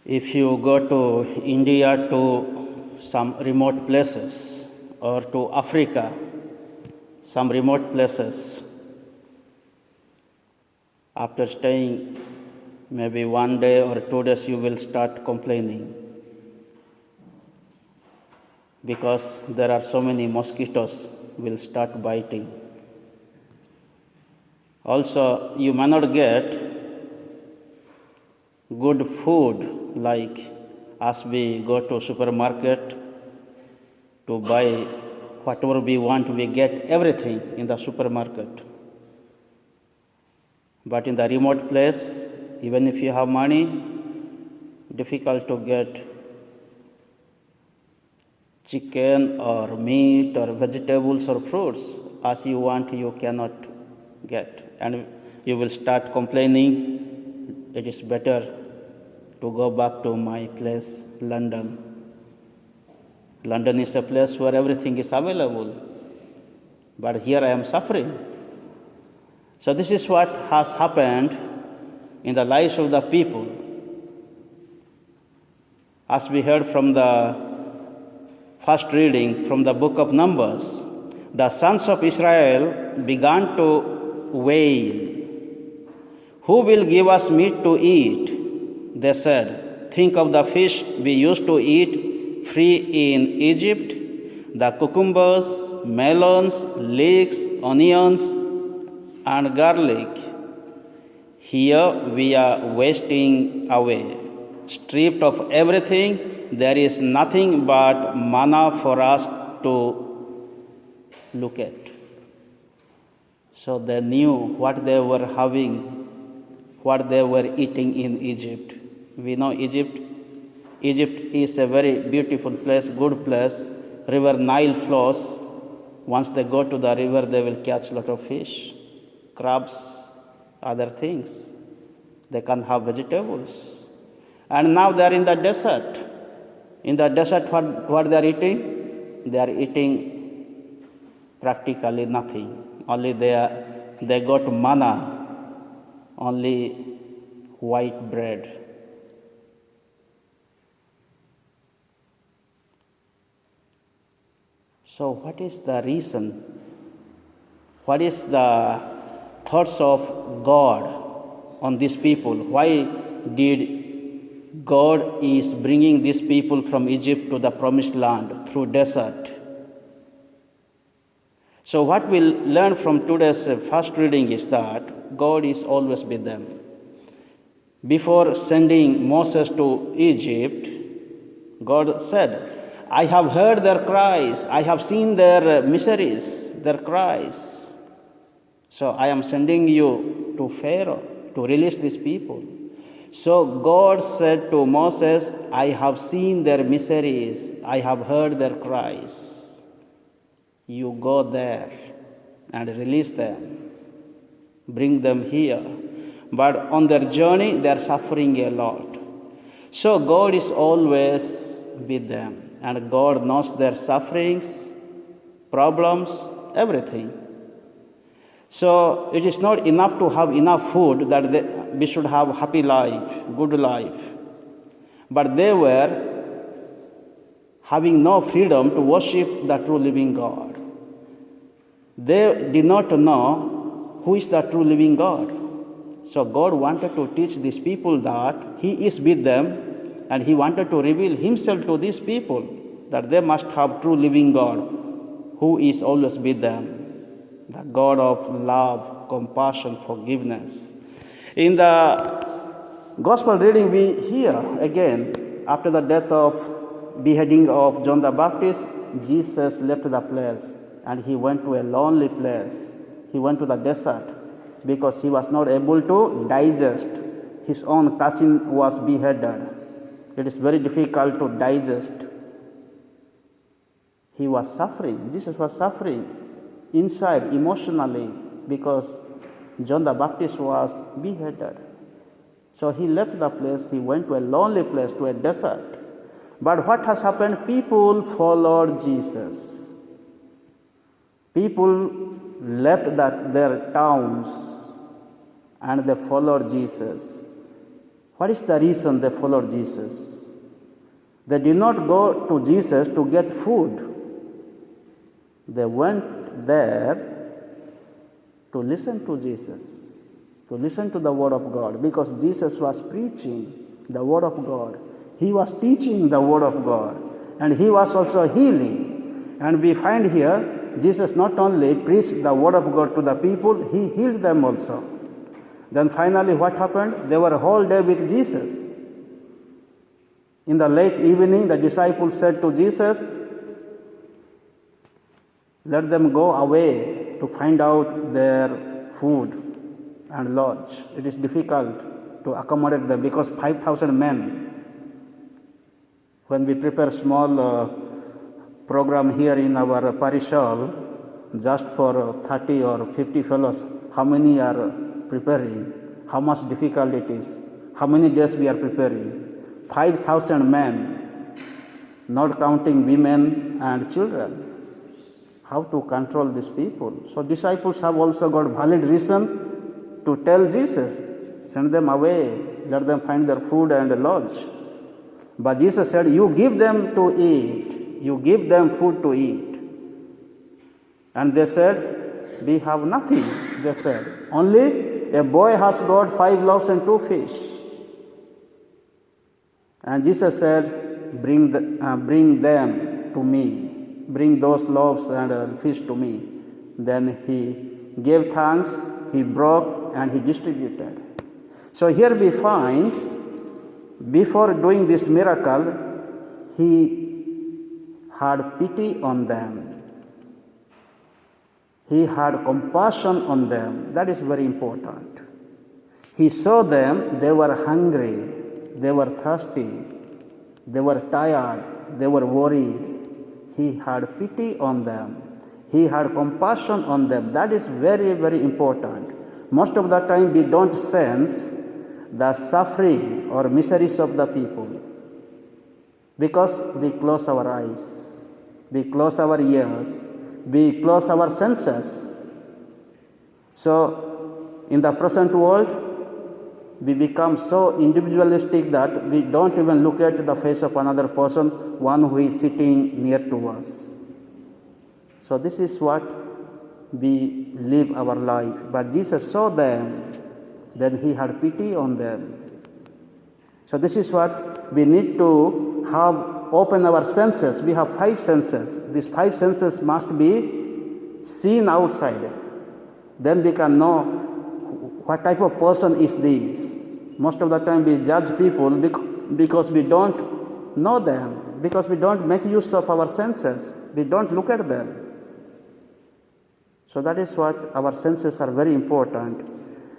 If you go to India, to some remote places, or to Africa, some remote places, after staying maybe 1 day or 2 days, you will start complaining because there are so many mosquitoes will start biting. Also, you may not get good food, like as we go to supermarket to buy whatever we want, we get everything in the supermarket. But in the remote place, even if you have money, difficult to get chicken or meat or vegetables or fruits as you want, you cannot get. And you will start complaining, it is better to go back to my place, London. London is a place where everything is available, but here I am suffering. So this is what has happened in the lives of the people. As we heard from the first reading from the book of Numbers, the sons of Israel began to wail. Who will give us meat to eat? They said. Think of the fish we used to eat free in Egypt, the cucumbers, melons, leeks, onions, and garlic. Here we are wasting away. Stripped of everything, there is nothing but manna for us to look at. So they knew what they were having, what they were eating in Egypt. We know Egypt. Egypt is a very beautiful place, good place. River Nile flows. Once they go to the river, they will catch a lot of fish, crabs, other things. They can have vegetables. And now they are in the desert. In the desert, what they are eating? They are eating practically nothing. Only they got manna, only white bread. So what is the reason? What is the thoughts of God on these people? Why did God is bringing these people from Egypt to the promised land through desert? So what we'll learn from today's first reading is that God is always with them. Before sending Moses to Egypt, God said, I have heard their cries, I have seen their miseries, their cries. So I am sending you to Pharaoh to release these people. So God said to Moses, I have seen their miseries, I have heard their cries. You go there and release them, bring them here. But on their journey, they are suffering a lot. So God is always with them. And God knows their sufferings, problems, everything. So it is not enough to have enough food that we should have happy life, good life. But they were having no freedom to worship the true living God. They did not know who is the true living God. So God wanted to teach these people that He is with them, and He wanted to reveal Himself to these people, that they must have true living God who is always with them, the God of love, compassion, forgiveness. In the Gospel reading, we hear again, after the death of beheading of John the Baptist, Jesus left the place and He went to a lonely place. He went to the desert because He was not able to digest. His own cousin was beheaded. It is very difficult to digest. He was suffering. Jesus was suffering inside emotionally because John the Baptist was beheaded. So He left the place. He went to a lonely place, to a desert. But what has happened? People followed Jesus. People left their towns and they followed Jesus. What is the reason they followed Jesus? They did not go to Jesus to get food. They went there to listen to Jesus, to listen to the Word of God, because Jesus was preaching the Word of God. He was teaching the Word of God, and He was also healing. And we find here, Jesus not only preached the Word of God to the people, He healed them also. Then finally what happened? They were a whole day with Jesus. In the late evening, the disciples said to Jesus, let them go away to find out their food and lodge. It is difficult to accommodate them because 5,000 men. When we prepare small program here in our parish hall, just for 30 or 50 fellows, how many are preparing? How much difficult it is? How many days we are preparing? 5,000 men, not counting women and children. How to control these people? So disciples have also got valid reason to tell Jesus, send them away, let them find their food and lodge. But Jesus said, you give them to eat. You give them food to eat. And they said, we have nothing. They said, only a boy has got 5 loaves and 2 fish. And Jesus said, bring them to me. Bring those loaves and fish to me. Then He gave thanks, He broke, and He distributed. So here we find, before doing this miracle, He had pity on them. He had compassion on them. That is very important. He saw them, they were hungry, they were thirsty, they were tired, they were worried. He had pity on them. He had compassion on them. That is very, very important. Most of the time we don't sense the suffering or miseries of the people because we close our eyes, we close our ears, we close our senses. So in the present world, we become so individualistic that we don't even look at the face of another person, one who is sitting near to us. So this is what we live our life. But Jesus saw them, then He had pity on them. So this is what we need to have, open our senses. We have 5 senses. These 5 senses must be seen outside. Then we can know what type of person is this. Most of the time we judge people because we don't know them, because we don't make use of our senses. We don't look at them. So that is what our senses are very important.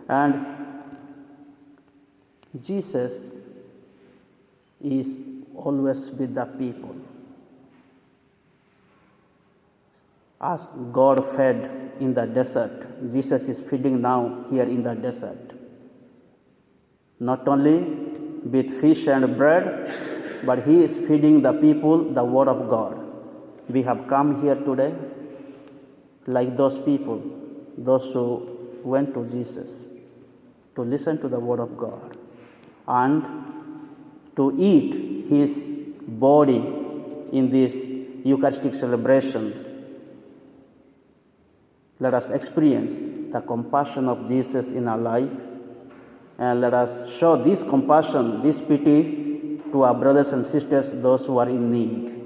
And Jesus is always with the people. As God fed in the desert, Jesus is feeding now here in the desert. Not only with fish and bread, but He is feeding the people the Word of God. We have come here today like those people, those who went to Jesus to listen to the Word of God and to eat His body in this Eucharistic celebration. Let us experience the compassion of Jesus in our life, and let us show this compassion, this pity to our brothers and sisters, those who are in need.